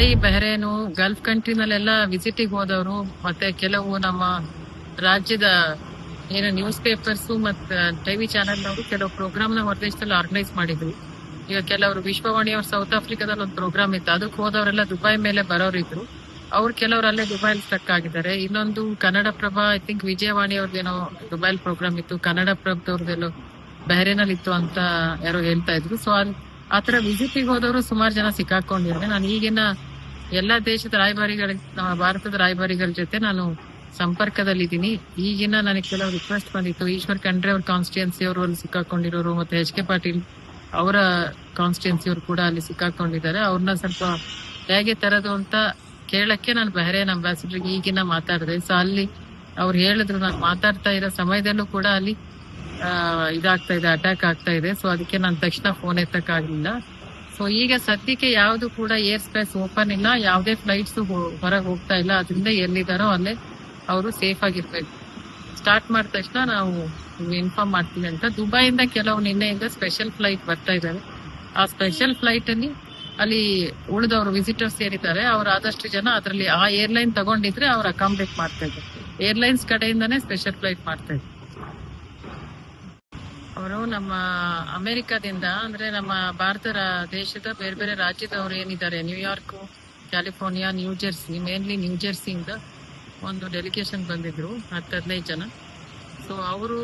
Dubai, ಬಹರೇನು, Gulf ಕಂಟ್ರಿನಲ್ಲೆಲ್ಲ ವಿಸಿಟಿಗೆ ಹೋದವರು, ಮತ್ತೆ ಕೆಲವು ನಮ್ಮ ರಾಜ್ಯದ ಏನು ನ್ಯೂಸ್ ಪೇಪರ್ಸ್ ಮತ್ತೆ ಟಿವಿ ಚಾನೆಲ್ ಅವರು ಕೆಲವು ಪ್ರೋಗ್ರಾಮ್ ನ ಹೊರದೇಶದಲ್ಲಿ ಆರ್ಗನೈಸ್ ಮಾಡಿದ್ರು. ಈಗ ಕೆಲವರು ವಿಶ್ವವಾಣಿ ಅವ್ರು ಸೌತ್ ಆಫ್ರಿಕಾದಲ್ಲಿ ಒಂದು ಪ್ರೋಗ್ರಾಮ್ ಇತ್ತು, ಅದಕ್ಕೆ ಹೋದವರೆಲ್ಲ ದುಬೈ ಮೇಲೆ ಬರೋರಿದ್ರು. ಅವ್ರು ಕೆಲವರು ಅಲ್ಲೇ ದುಬೈಲ್ ಸ್ಟಕ್ ಆಗಿದ್ದಾರೆ. ಇನ್ನೊಂದು ಕನ್ನಡಪ್ರಭ, ಐ ಥಿಂಕ್ ವಿಜಯವಾಣಿ ಅವ್ರದ್ದೇನೋ ದುಬೈಲ್ ಪ್ರೋಗ್ರಾಮ್ ಇತ್ತು, ಕನ್ನಡಪ್ರಭದವ್ರದ್ದೆಲ್ಲೋ ಬಹರೇನಲ್ಲಿ ಇತ್ತು ಅಂತ ಯಾರೋ ಹೇಳ್ತಾ ಇದ್ರು. ಸೊ ಆತರ ವಿಸಿಟಿಗೆ ಹೋದವರು ಸುಮಾರು ಜನ ಸಿಕ್ಕಾಕೊಂಡಿದ್ದಾರೆ. ನಾನು ಈಗಿನ ಎಲ್ಲಾ ದೇಶದ ರಾಯಭಾರಿಗಳ, ನಮ್ಮ ಭಾರತದ ರಾಯಭಾರಿಗಳ ಜೊತೆ ನಾನು ಸಂಪರ್ಕದಲ್ಲಿದ್ದೀನಿ. ಈಗಿನ ನನಗೆ ಕೆಲವು ರಿಕ್ವೆಸ್ಟ್ ಬಂದಿತ್ತು. ಈಶ್ವರ್ ಖಂಡ್ರೆ ಅವ್ರ ಕಾನ್ಸ್ಟಿಟ್ಯೂನ್ಸಿ ಅವರು ಅಲ್ಲಿ ಸಿಕ್ಕಾಕೊಂಡಿರೋರು, ಮತ್ತೆ HK ಪಾಟೀಲ್ ಅವರ ಕಾನ್ಸ್ಟಿಟ್ಯೂನ್ಸಿ ಅವರು ಕೂಡ ಅಲ್ಲಿ ಸಿಕ್ಕಾಕೊಂಡಿದ್ದಾರೆ. ಅವ್ರನ್ನ ಸ್ವಲ್ಪ ಹೇಗೆ ತರದು ಅಂತ ಕೇಳಕ್ಕೆ ನಾನು ಬಹರೇನ್ ಅಂಬಾಸಿಡರ್ಗೆ ಈಗಿನ ಮಾತಾಡಿದೆ. ಸೊ ಅಲ್ಲಿ ಅವ್ರು ಹೇಳಿದ್ರು, ನಾನು ಮಾತಾಡ್ತಾ ಇರೋ ಸಮಯದಲ್ಲೂ ಕೂಡ ಅಲ್ಲಿ ಇದಾಗ್ತಾ ಇದೆ, ಅಟ್ಯಾಕ್ ಆಗ್ತಾ ಇದೆ. ಸೊ ಅದಕ್ಕೆ ನಾನು ತಕ್ಷಣ ಫೋನ್ ಎತ್ತಕ್ಕಾಗಿಲ್ಲ. ಸೊ ಈಗ ಸದ್ಯಕ್ಕೆ ಯಾವ್ದು ಕೂಡ ಏರ್ ಸ್ಪೇಸ್ ಓಪನ್ ಇಲ್ಲ, ಯಾವುದೇ ಫ್ಲೈಟ್ಸ್ ಹೊರಗೆ ಹೋಗ್ತಾ ಇಲ್ಲ. ಅದರಿಂದ ಎಲ್ಲಿದ್ದಾರೋ ಅಲ್ಲೇ ಅವರು ಸೇಫ್ ಆಗಿರ್ಬೇಕು. ಸ್ಟಾರ್ಟ್ ಮಾಡಿದ ತಕ್ಷಣ ನಾವು ಇನ್ಫಾರ್ಮ್ ಮಾಡ್ತೀವಿ ಅಂತ. ದುಬೈಯಿಂದ ಕೆಲವು ನಿನ್ನೆಯಿಂದ ಸ್ಪೆಷಲ್ ಫ್ಲೈಟ್ ಬರ್ತಾ ಇದ್ದಾರೆ. ಆ ಸ್ಪೆಷಲ್ ಫ್ಲೈಟ್ ಅಲ್ಲಿ ಉಳಿದವರು ವಿಸಿಟರ್ಸ್ ಏನಿದ್ದಾರೆ ಅವ್ರು ಆದಷ್ಟು ಜನ ಅದರಲ್ಲಿ ಆ ಏರ್ಲೈನ್ ತಗೊಂಡಿದ್ರೆ ಅವ್ರು ಅಕಾಮಿಡೇಟ್ ಮಾಡ್ತಾ ಇದ್ದಾರೆ. ಏರ್ಲೈನ್ಸ್ ಕಡೆಯಿಂದಾನೇ ಸ್ಪೆಷಲ್ ಫ್ಲೈಟ್ ಮಾಡ್ತಾ ಇದ್ದಾರೆ. ಅವರು ನಮ್ಮ ಅಮೆರಿಕದಿಂದ, ಅಂದ್ರೆ ನಮ್ಮ ಭಾರತ ದೇಶದ ಬೇರೆ ಬೇರೆ ರಾಜ್ಯದವರು ಏನಿದ್ದಾರೆ, New York, California, New Jersey, mainly New ಜೆರ್ಸಿಯಿಂದ ಒಂದು ಡೆಲಿಗೇಷನ್ ಬಂದಿದ್ರು 10-15 ಜನ. ಸೊ ಅವರು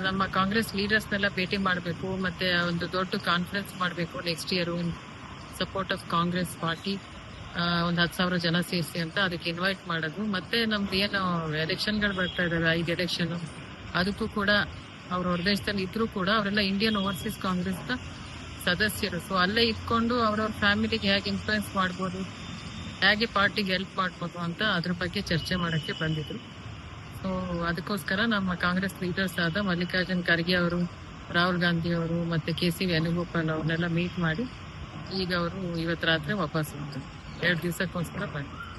ನಮ್ಮ ಕಾಂಗ್ರೆಸ್ ಲೀಡರ್ಸ್ನೆಲ್ಲ ಭೇಟಿ ಮಾಡಬೇಕು, ಮತ್ತೆ ಒಂದು ದೊಡ್ಡ ಕಾನ್ಫರೆನ್ಸ್ ಮಾಡಬೇಕು next year in support of Congress party, ಒಂದು 10,000 ಜನ ಸೇರಿಸಿ ಅಂತ ಅದಕ್ಕೆ ಇನ್ವೈಟ್ ಮಾಡೋದು. ಮತ್ತೆ ನಮ್ದು ಏನು ಎಲೆಕ್ಷನ್ಗಳು ಬರ್ತಾ ಇದಾವೆ, 5 ಎಲೆಕ್ಷನ್, ಅದಕ್ಕೂ ಕೂಡ ಅವ್ರ ಹೊರದೇಶದಲ್ಲಿ ಇದ್ರು ಕೂಡ ಅವರೆಲ್ಲ ಇಂಡಿಯನ್ ಓವರ್ಸೀಸ್ ಕಾಂಗ್ರೆಸ್ ಸದಸ್ಯರು. ಸೊ ಅಲ್ಲೇ ಇಟ್ಕೊಂಡು ಅವ್ರವ್ರ ಫ್ಯಾಮಿಲಿಗೆ ಹೇಗೆ ಇನ್ಫ್ಲೂಯೆನ್ಸ್ ಮಾಡ್ಬೋದು, ಹೇಗೆ ಪಾರ್ಟಿಗೆ ಹೆಲ್ಪ್ ಮಾಡ್ಬೋದು ಅಂತ ಅದ್ರ ಬಗ್ಗೆ ಚರ್ಚೆ ಮಾಡಕ್ಕೆ ಬಂದಿದ್ರು. ಸೊ ಅದಕ್ಕೋಸ್ಕರ ನಮ್ಮ ಕಾಂಗ್ರೆಸ್ ಲೀಡರ್ಸ್ ಆದ ಮಲ್ಲಿಕಾರ್ಜುನ್ ಖರ್ಗೆ ಅವರು, ರಾಹುಲ್ ಗಾಂಧಿ ಅವರು, ಮತ್ತೆ KC ವೇಣುಗೋಪಾಲ್ ಅವ್ರನ್ನೆಲ್ಲ ಮೀಟ್ ಮಾಡಿ ಈಗ ಅವರು ಇವತ್ತು ರಾತ್ರಿ ವಾಪಸ್ ಹೋಗ್ತಾರೆ. 2 ದಿವಸಕ್ಕೋಸ್ಕರ ಬಂದಿದ್ರು.